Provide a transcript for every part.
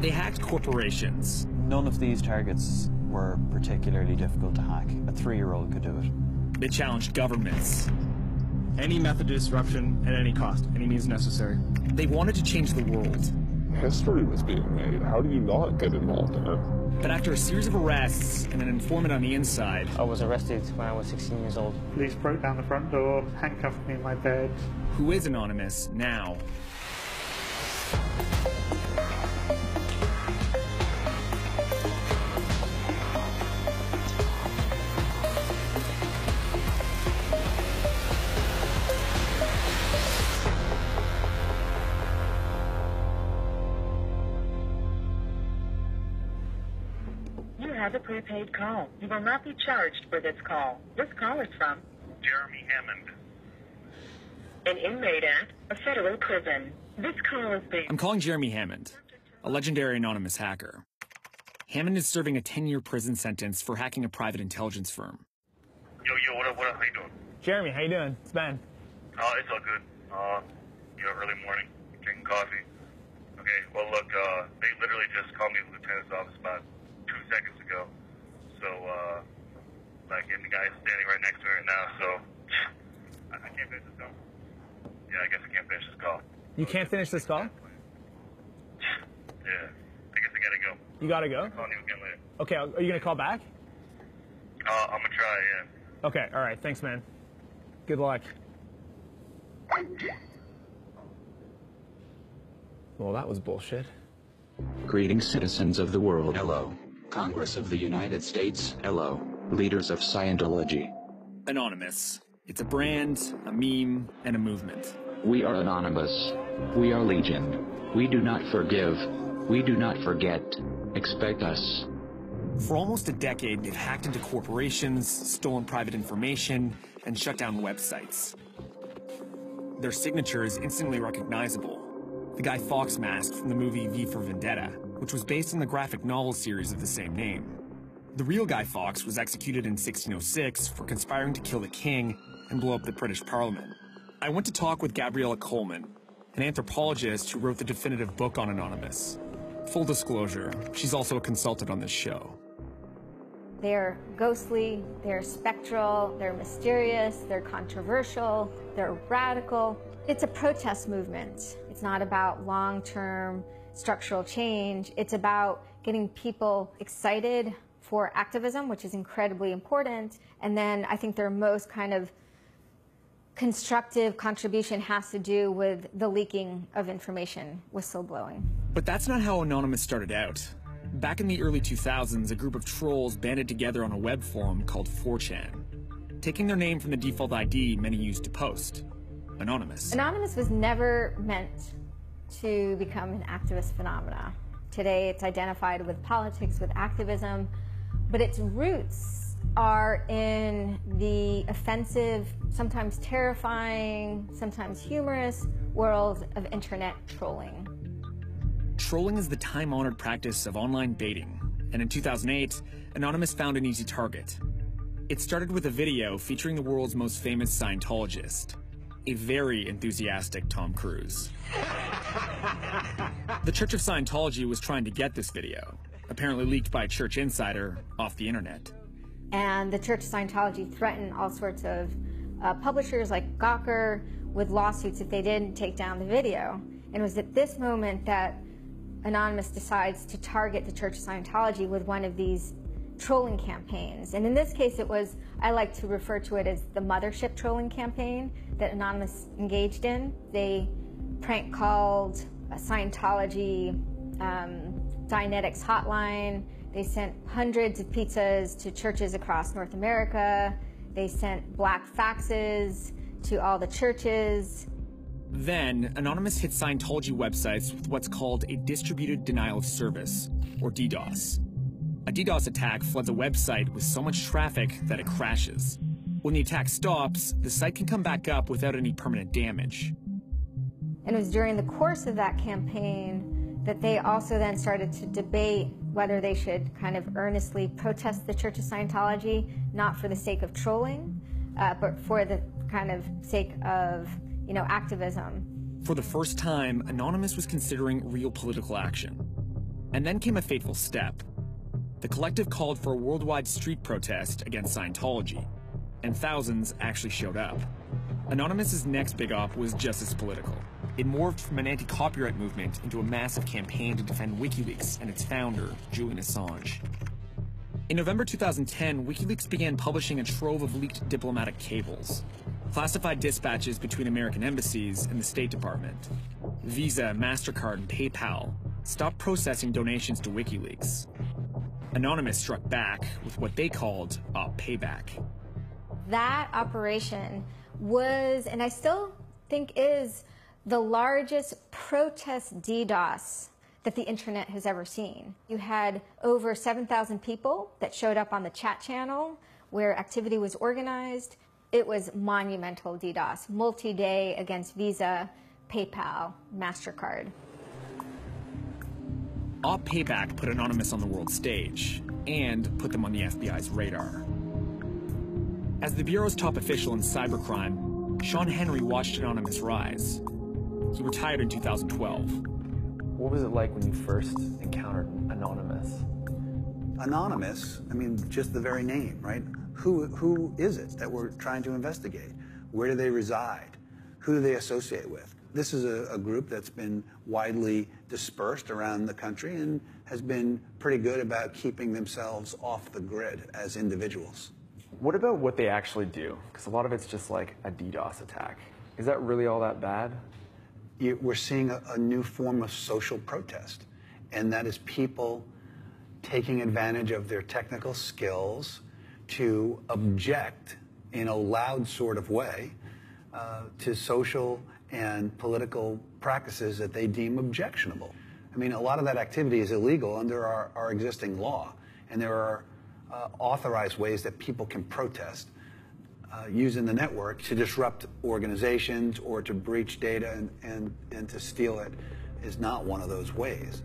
They hacked corporations. None of these targets were particularly difficult to hack. A 3-year-old could do it. They challenged governments. Any method of disruption at any cost, any means necessary. They wanted to change the world. History was being made. How do you not get involved in it? But after a series of arrests and an informant on the inside... I was arrested when I was 16 years old. Police broke down the front door, handcuffed me in my bed. Who is anonymous now? Has a prepaid call. You will not be charged for this call. This call is from Jeremy Hammond, an inmate at a federal prison. This call is being... I'm calling Jeremy Hammond, a legendary anonymous hacker. Hammond is serving a 10-year prison sentence for hacking a private intelligence firm. Yo, what up, how you doing? Jeremy, how you doing? It's Ben. It's all good. Early morning, drinking coffee. Okay, well, look, they literally just called me from the lieutenant's office about 2 seconds ago. So, and the guy's standing right next to me right now, so I can't finish this call. Yeah, I guess I can't finish this call. You can't finish this call? Yeah, I guess I gotta go. You gotta go? I'll call you again later. Okay, are you gonna call back? I'm gonna try, yeah. Okay, all right, thanks, man. Good luck. Well, that was bullshit. Greetings, citizens of the world. Hello. Congress of the United States. Hello. Leaders of Scientology. Anonymous. It's a brand, a meme, and a movement. We are anonymous. We are legion. We do not forgive. We do not forget. Expect us. For almost a decade, they've hacked into corporations, stolen private information, and shut down websites. Their signature is instantly recognizable. The Guy Fawkes mask from the movie V for Vendetta, which was based on the graphic novel series of the same name. The real Guy Fawkes was executed in 1606 for conspiring to kill the king and blow up the British Parliament. I went to talk with Gabriella Coleman, an anthropologist who wrote the definitive book on Anonymous. Full disclosure, she's also a consultant on this show. They're ghostly, they're spectral, they're mysterious, they're controversial, they're radical. It's a protest movement. It's not about long-term structural change. It's about getting people excited for activism, which is incredibly important. And then I think their most kind of constructive contribution has to do with the leaking of information, whistleblowing. But that's not how Anonymous started out. Back in the early 2000s, a group of trolls banded together on a web forum called 4chan, taking their name from the default ID many used to post, Anonymous. Anonymous was never meant to become an activist phenomena. Today it's identified with politics, with activism, but its roots are in the offensive, sometimes terrifying, sometimes humorous world of internet trolling. Trolling is the time-honored practice of online baiting, and in 2008, Anonymous found an easy target. It started with a video featuring the world's most famous Scientologist, a very enthusiastic Tom Cruise. The Church of Scientology was trying to get this video, apparently leaked by a church insider, off the internet. And the Church of Scientology threatened all sorts of publishers like Gawker with lawsuits if they didn't take down the video. And it was at this moment that Anonymous decides to target the Church of Scientology with one of these trolling campaigns. And in this case, it was, I like to refer to it as the mothership trolling campaign that Anonymous engaged in. They prank called a Scientology Dianetics hotline. They sent hundreds of pizzas to churches across North America. They sent black faxes to all the churches. Then, Anonymous hit Scientology websites with what's called a distributed denial of service, or DDoS. A DDoS attack floods a website with so much traffic that it crashes. When the attack stops, the site can come back up without any permanent damage. And it was during the course of that campaign that they also then started to debate whether they should kind of earnestly protest the Church of Scientology, not for the sake of trolling, but for the kind of sake of, you know, activism. For the first time, Anonymous was considering real political action. And then came a fateful step. The collective called for a worldwide street protest against Scientology, and thousands actually showed up. Anonymous's next big op was just as political. It morphed from an anti-copyright movement into a massive campaign to defend WikiLeaks and its founder, Julian Assange. In November 2010, WikiLeaks began publishing a trove of leaked diplomatic cables, classified dispatches between American embassies and the State Department. Visa, MasterCard, and PayPal stopped processing donations to WikiLeaks. Anonymous struck back with what they called a payback. That operation was, and I still think is, the largest protest DDoS that the internet has ever seen. You had over 7,000 people that showed up on the chat channel where activity was organized. It was monumental DDoS, multi-day against Visa, PayPal, MasterCard. Op Payback put Anonymous on the world stage and put them on the FBI's radar. As the Bureau's top official in cybercrime, Sean Henry watched Anonymous rise. He retired in 2012. What was it like when you first encountered Anonymous? Anonymous, I mean, just the very name, right? Who is it that we're trying to investigate? Where do they reside? Who do they associate with? This is a group that's been widely dispersed around the country and has been pretty good about keeping themselves off the grid as individuals. What about what they actually do? Because a lot of it's just like a DDoS attack. Is that really all that bad? We're seeing a new form of social protest, and that is people taking advantage of their technical skills to object in a loud sort of way to social and political practices that they deem objectionable. I mean, a lot of that activity is illegal under our existing law, and there are authorized ways that people can protest using the network to disrupt organizations or to breach data and to steal it is not one of those ways.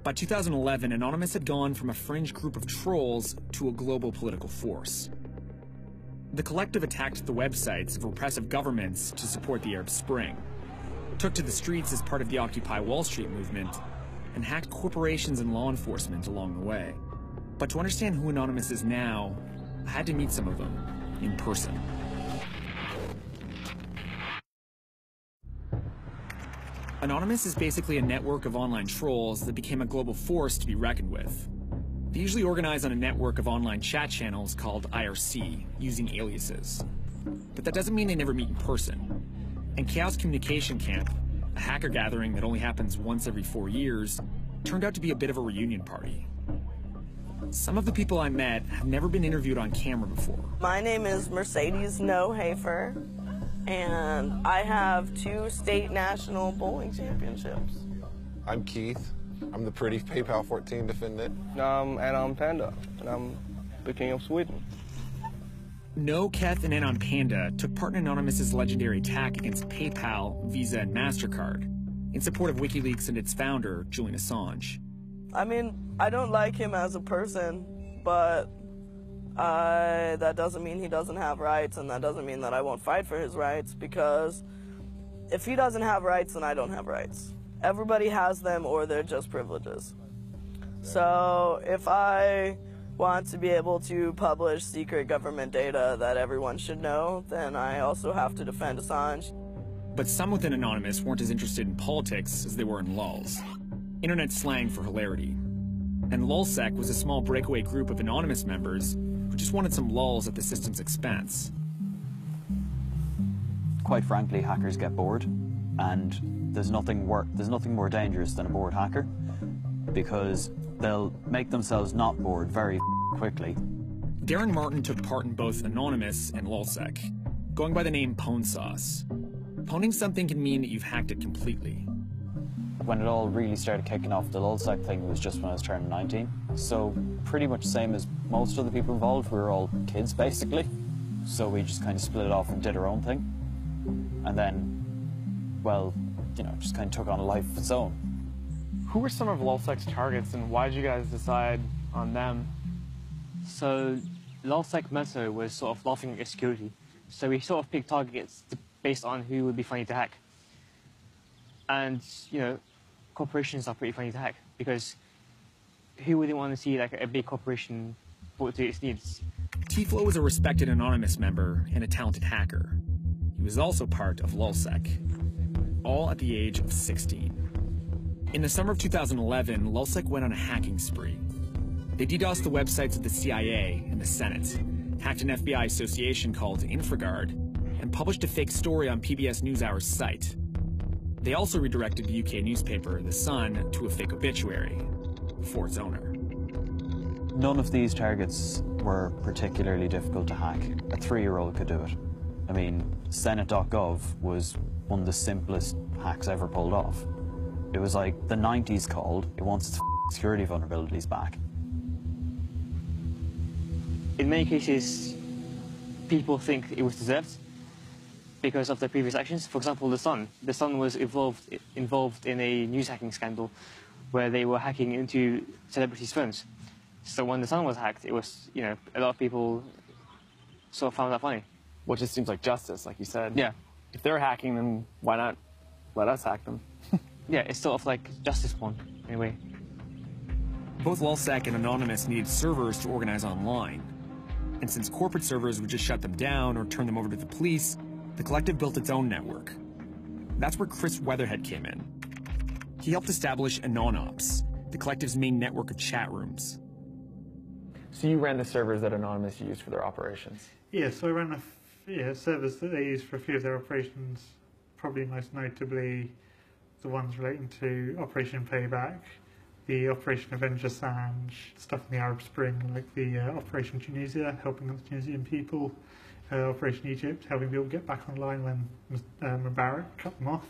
By 2011, Anonymous had gone from a fringe group of trolls to a global political force. The collective attacked the websites of repressive governments to support the Arab Spring, took to the streets as part of the Occupy Wall Street movement, and hacked corporations and law enforcement along the way. But to understand who Anonymous is now, I had to meet some of them in person. Anonymous is basically a network of online trolls that became a global force to be reckoned with. They usually organize on a network of online chat channels called IRC, using aliases. But that doesn't mean they never meet in person. And Chaos Communication Camp, a hacker gathering that only happens once every 4 years, turned out to be a bit of a reunion party. Some of the people I met have never been interviewed on camera before. My name is Mercedes Nohafer, and I have 2 state national bowling championships. I'm Keith. I'm the pretty PayPal 14 defendant. And I'm Panda, and I'm the king of Sweden. No, Keth, and Anon Panda took part in Anonymous's legendary attack against PayPal, Visa, and MasterCard in support of WikiLeaks and its founder, Julian Assange. I mean, I don't like him as a person, but that doesn't mean he doesn't have rights, and that doesn't mean that I won't fight for his rights, because if he doesn't have rights, then I don't have rights. Everybody has them, or they're just privileges. So if I want to be able to publish secret government data that everyone should know, then I also have to defend Assange. But some within Anonymous weren't as interested in politics as they were in lulz, internet slang for hilarity. And LulzSec was a small breakaway group of Anonymous members who just wanted some lulz at the system's expense. Quite frankly, hackers get bored, and there's nothing more dangerous than a bored hacker, because they'll make themselves not bored very quickly. Darren Martin took part in both Anonymous and LulzSec, going by the name Pwn Sauce. Pwning something can mean that you've hacked it completely. When it all really started kicking off, the LulzSec thing was just when I was turning 19. So pretty much the same as most of the people involved. We were all kids, basically. So we just kind of split it off and did our own thing. And then, well, you know, just kind of took on a life of its own. Who were some of LulzSec's targets, and why did you guys decide on them? So LulzSec motto was sort of laughing at security. So we sort of picked targets based on who would be funny to hack. And, you know, corporations are pretty funny to hack because who wouldn't want to see like a big corporation put to its needs? T-Flow was a respected Anonymous member and a talented hacker. He was also part of LulzSec, all at the age of 16. In the summer of 2011, LulzSec went on a hacking spree. They DDoSed the websites of the CIA and the Senate, hacked an FBI association called InfraGard, and published a fake story on PBS NewsHour's site. They also redirected the UK newspaper, The Sun, to a fake obituary for its owner. None of these targets were particularly difficult to hack. A 3-year-old could do it. I mean, Senate.gov was one of the simplest hacks ever pulled off. It was like the 90s called, it wants its security vulnerabilities back. In many cases, people think it was deserved because of their previous actions. For example, The Sun. The Sun was involved in a news hacking scandal where they were hacking into celebrities' phones. So when The Sun was hacked, it was, you know, a lot of people sort of found that funny. Well, it just seems like justice, like you said. Yeah. If they're hacking, then why not let us hack them? Yeah, it's sort of like justice porn, in a way. Both LulzSec and Anonymous needed servers to organize online. And since corporate servers would just shut them down or turn them over to the police, the collective built its own network. That's where Chris Weatherhead came in. He helped establish AnonOps, the collective's main network of chat rooms. So you ran the servers that Anonymous used for their operations? Yeah, so I ran servers that they used for a few of their operations, probably most notably the ones relating to Operation Payback, the Operation Avenger Assange, stuff in the Arab Spring, like the Operation Tunisia, helping the Tunisian people, Operation Egypt, helping people get back online when Mubarak cut them off.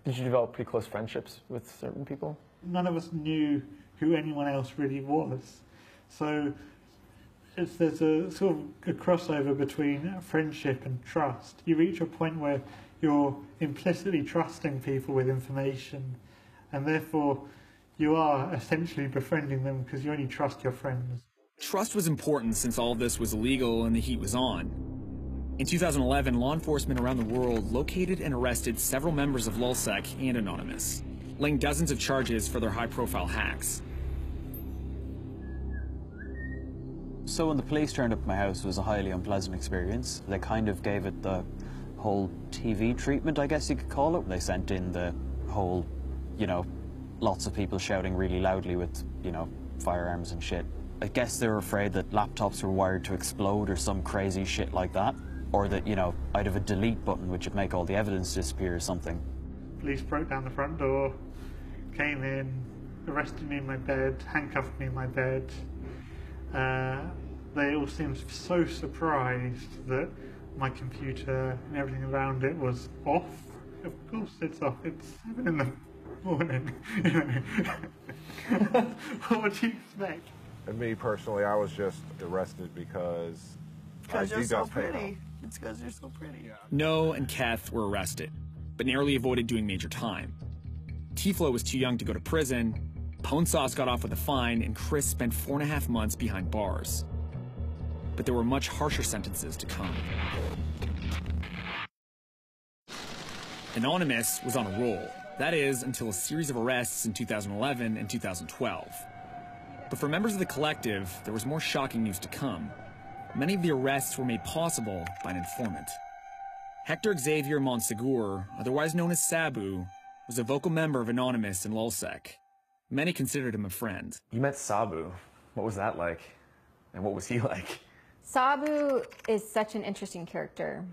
Did you develop pretty close friendships with certain people? None of us knew who anyone else really was. So there's a sort of a crossover between friendship and trust. You reach a point where you're implicitly trusting people with information, and therefore you are essentially befriending them because you only trust your friends. Trust was important since all of this was illegal and the heat was on. In 2011, law enforcement around the world located and arrested several members of LulzSec and Anonymous, laying dozens of charges for their high-profile hacks. So when the police turned up at my house, it was a highly unpleasant experience. They kind of gave it the whole TV treatment, I guess you could call it. They sent in the whole, you know, lots of people shouting really loudly with, you know, firearms and shit. I guess they were afraid that laptops were wired to explode or some crazy shit like that. Or that, you know, I'd have a delete button which would make all the evidence disappear or something. Police broke down the front door, came in, arrested me in my bed, handcuffed me in my bed. They all seemed so surprised that my computer and everything around it was off. Of course it's off, it's 7 in the morning. What do you expect? And me personally, I was just arrested because you're so pretty. It's because you're so pretty. No and Keth were arrested, but narrowly avoided doing major time. T-Flow was too young to go to prison, Ponesauce got off with a fine, and Chris spent 4.5 months behind bars. But there were much harsher sentences to come. Anonymous was on a roll. That is, until a series of arrests in 2011 and 2012. But for members of the collective, there was more shocking news to come. Many of the arrests were made possible by an informant. Hector Xavier Monsegur, otherwise known as Sabu, was a vocal member of Anonymous and LulzSec. Many considered him a friend. You met Sabu. What was that like? And what was he like? Sabu is such an interesting character.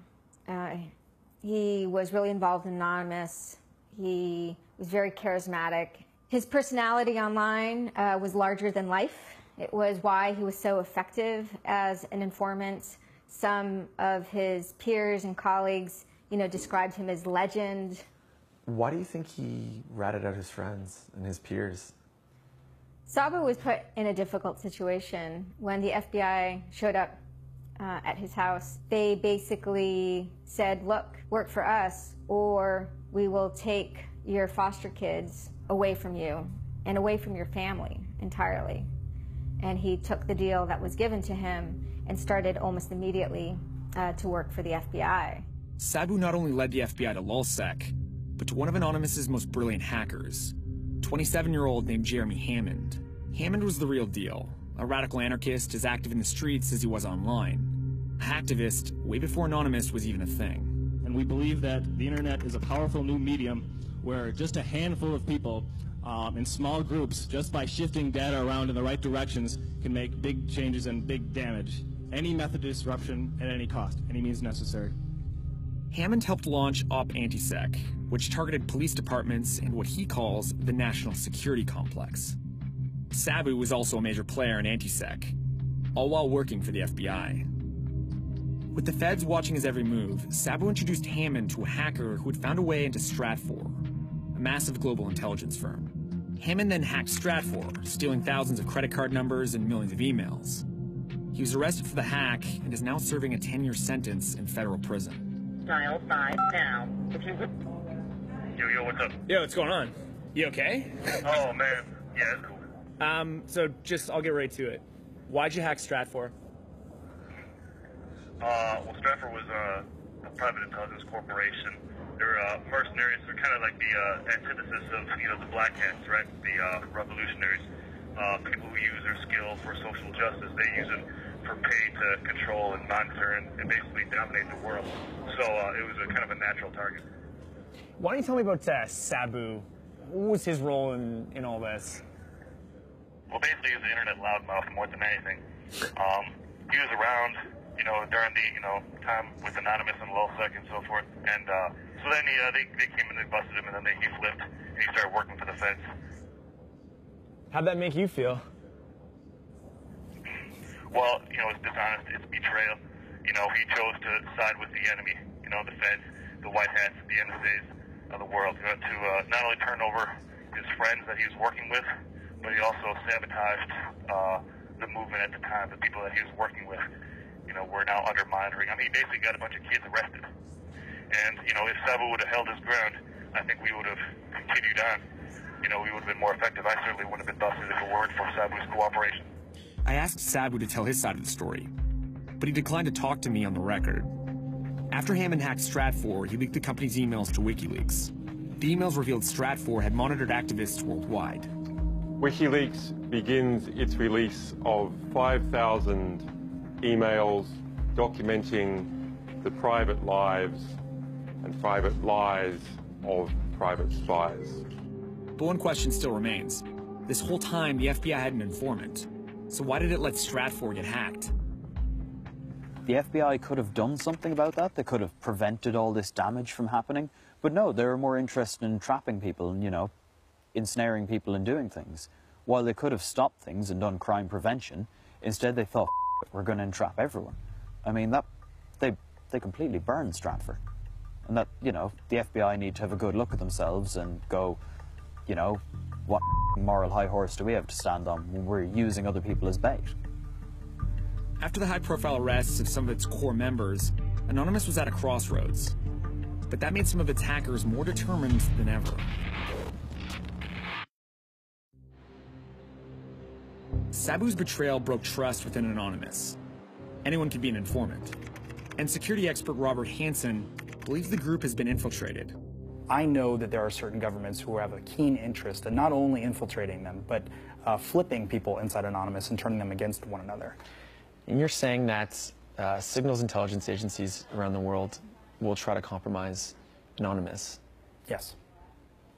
He was really involved in Anonymous. He was very charismatic. His personality online was larger than life. It was why he was so effective as an informant. Some of his peers and colleagues, you know, described him as legend. Why do you think he ratted out his friends and his peers? Sabu was put in a difficult situation. When the FBI showed up at his house, they basically said, look, work for us or we will take your foster kids away from you and away from your family entirely. And he took the deal that was given to him and started almost immediately to work for the FBI. Sabu not only led the FBI to LulzSec, but to one of Anonymous's most brilliant hackers, 27-year-old named Jeremy Hammond. Hammond was the real deal, a radical anarchist as active in the streets as he was online. A hacktivist way before Anonymous was even a thing. And we believe that the internet is a powerful new medium where just a handful of people in small groups, just by shifting data around in the right directions, can make big changes and big damage. Any method of disruption at any cost, any means necessary. Hammond helped launch Op Antisec, which targeted police departments and what he calls the national security complex. Sabu was also a major player in Antisec, all while working for the FBI. With the feds watching his every move, Sabu introduced Hammond to a hacker who had found a way into Stratfor, a massive global intelligence firm. Hammond then hacked Stratfor, stealing thousands of credit card numbers and millions of emails. He was arrested for the hack and is now serving a 10-year sentence in federal prison. Dial 5 now. If you Yo, what's up? Yo, what's going on? You okay? Oh, man. Yeah, it's cool. So I'll get right to it. Why'd you hack Stratfor? Well, Stratfor was a private intelligence corporation. They're mercenaries. They're kind of like the antithesis of, the Black Hats, right? The revolutionaries. People who use their skill for social justice. They use it for pay to control and monitor and basically dominate the world. So it was a kind of a natural target. Why don't you tell me about Sabu? What was his role in all this? Well, basically, he was an internet loudmouth more than anything. He was around, during the, time with Anonymous and LulzSec and so forth. And so then they came and they busted him, and then he flipped, and he started working for the feds. How'd that make you feel? Well, it's dishonest, it's betrayal. He chose to side with the enemy, the feds, the white hats, the NSAs of the world, to not only turn over his friends that he was working with, but he also sabotaged the movement at the time. The people that he was working with, were now under monitoring. I mean, he basically got a bunch of kids arrested. And, if Sabu would have held his ground, I think we would have continued on. We would have been more effective. I certainly wouldn't have been busted if it weren't for Sabu's cooperation. I asked Sabu to tell his side of the story, but he declined to talk to me on the record. After Hammond hacked Stratfor, he leaked the company's emails to WikiLeaks. The emails revealed Stratfor had monitored activists worldwide. WikiLeaks begins its release of 5,000 emails documenting the private lives and private lies of private spies. But one question still remains. This whole time, the FBI had an informant. So why did it let Stratfor get hacked? The FBI could have done something about that. They could have prevented all this damage from happening. But no, they were more interested in trapping people and, ensnaring people and doing things. While they could have stopped things and done crime prevention, instead they thought, we're going to entrap everyone. I mean, they completely burned Stratfor. And that, the FBI need to have a good look at themselves and go, what moral high horse do we have to stand on when we're using other people as bait? After the high-profile arrests of some of its core members, Anonymous was at a crossroads. But that made some of its hackers more determined than ever. Sabu's betrayal broke trust within Anonymous. Anyone could be an informant. And security expert Robert Hansen believes the group has been infiltrated. I know that there are certain governments who have a keen interest in not only infiltrating them, but flipping people inside Anonymous and turning them against one another. And you're saying that signals intelligence agencies around the world will try to compromise Anonymous? Yes.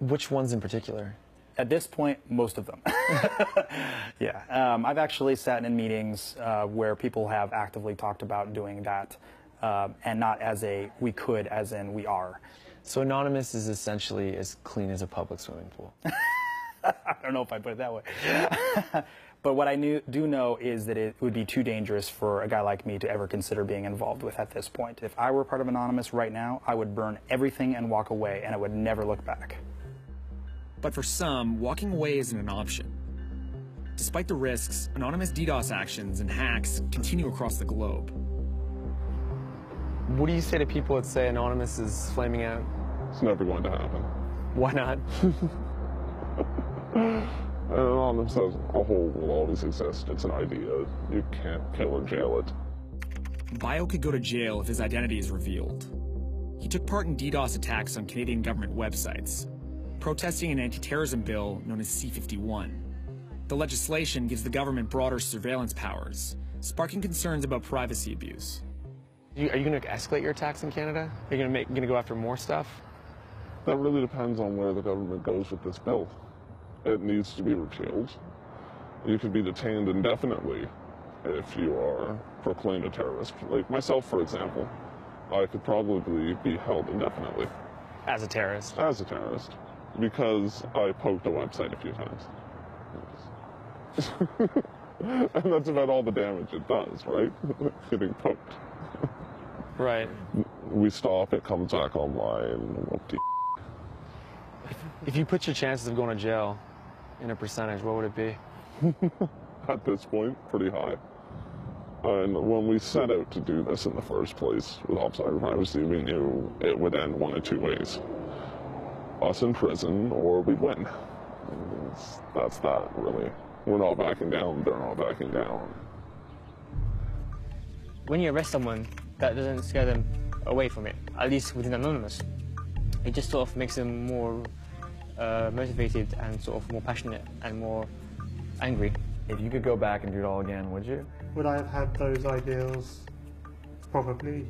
Which ones in particular? At this point, most of them. Yeah. I've actually sat in meetings where people have actively talked about doing that, and not as a we could, as in we are. So Anonymous is essentially as clean as a public swimming pool. I don't know if I put it that way. But what I do know is that it would be too dangerous for a guy like me to ever consider being involved with at this point. If I were part of Anonymous right now, I would burn everything and walk away, and I would never look back. But for some, walking away isn't an option. Despite the risks, Anonymous DDoS actions and hacks continue across the globe. What do you say to people that say Anonymous is flaming out? It's never going to happen. Why not? Anonymous as a whole will always exist. It's an idea. You can't kill or jail it. Bio could go to jail if his identity is revealed. He took part in DDoS attacks on Canadian government websites, protesting an anti-terrorism bill known as C-51. The the legislation gives the government broader surveillance powers, sparking concerns about privacy abuse. Are you going to escalate your attacks in Canada? Are you going to go after more stuff? That really depends on where the government goes with this bill. It needs to be repealed. You could be detained indefinitely if you are proclaimed a terrorist. Like myself, for example, I could probably be held indefinitely. As a terrorist? As a terrorist. Because I poked a website a few times. And that's about all the damage it does, right? Getting poked. Right. We stop, it comes back online. Whoop-de. If you put your chances of going to jail in a percentage, what would it be? At this point, pretty high. And when we set out to do this in the first place with Outsider Privacy, we knew it would end one of two ways. Us in prison, or we'd win. That's that, really. We're not backing down, they're not backing down. When you arrest someone, that doesn't scare them away from it, at least within Anonymous. It just sort of makes them more motivated and sort of more passionate and more angry. If you could go back and do it all again, would you? Would I have had those ideals? Probably.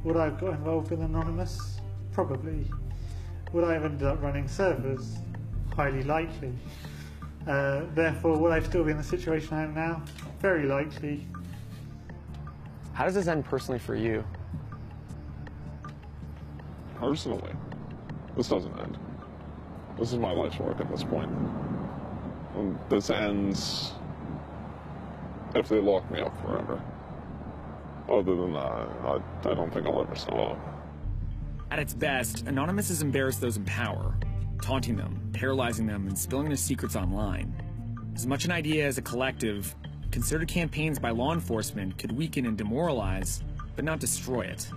Would I have got involved in Anonymous? Probably. Would I have ended up running servers? Highly likely. Therefore, would I still be in the situation I am now? Very likely. How does this end personally for you? Personally, this doesn't end. This is my life's work at this point. And this ends if they lock me up forever. Other than that, I don't think I'll ever stop. At its best, Anonymous has embarrassed those in power, taunting them, paralyzing them, and spilling their secrets online. As much an idea as a collective, concerted campaigns by law enforcement could weaken and demoralize, but not destroy it.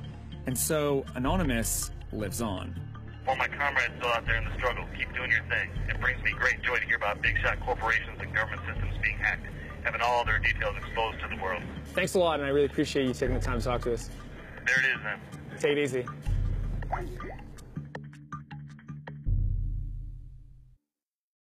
And so, Anonymous lives on. All my comrades still out there in the struggle, keep doing your thing. It brings me great joy to hear about big shot corporations and government systems being hacked, having all their details exposed to the world. Thanks a lot, and I really appreciate you taking the time to talk to us. There it is, then. Take it easy.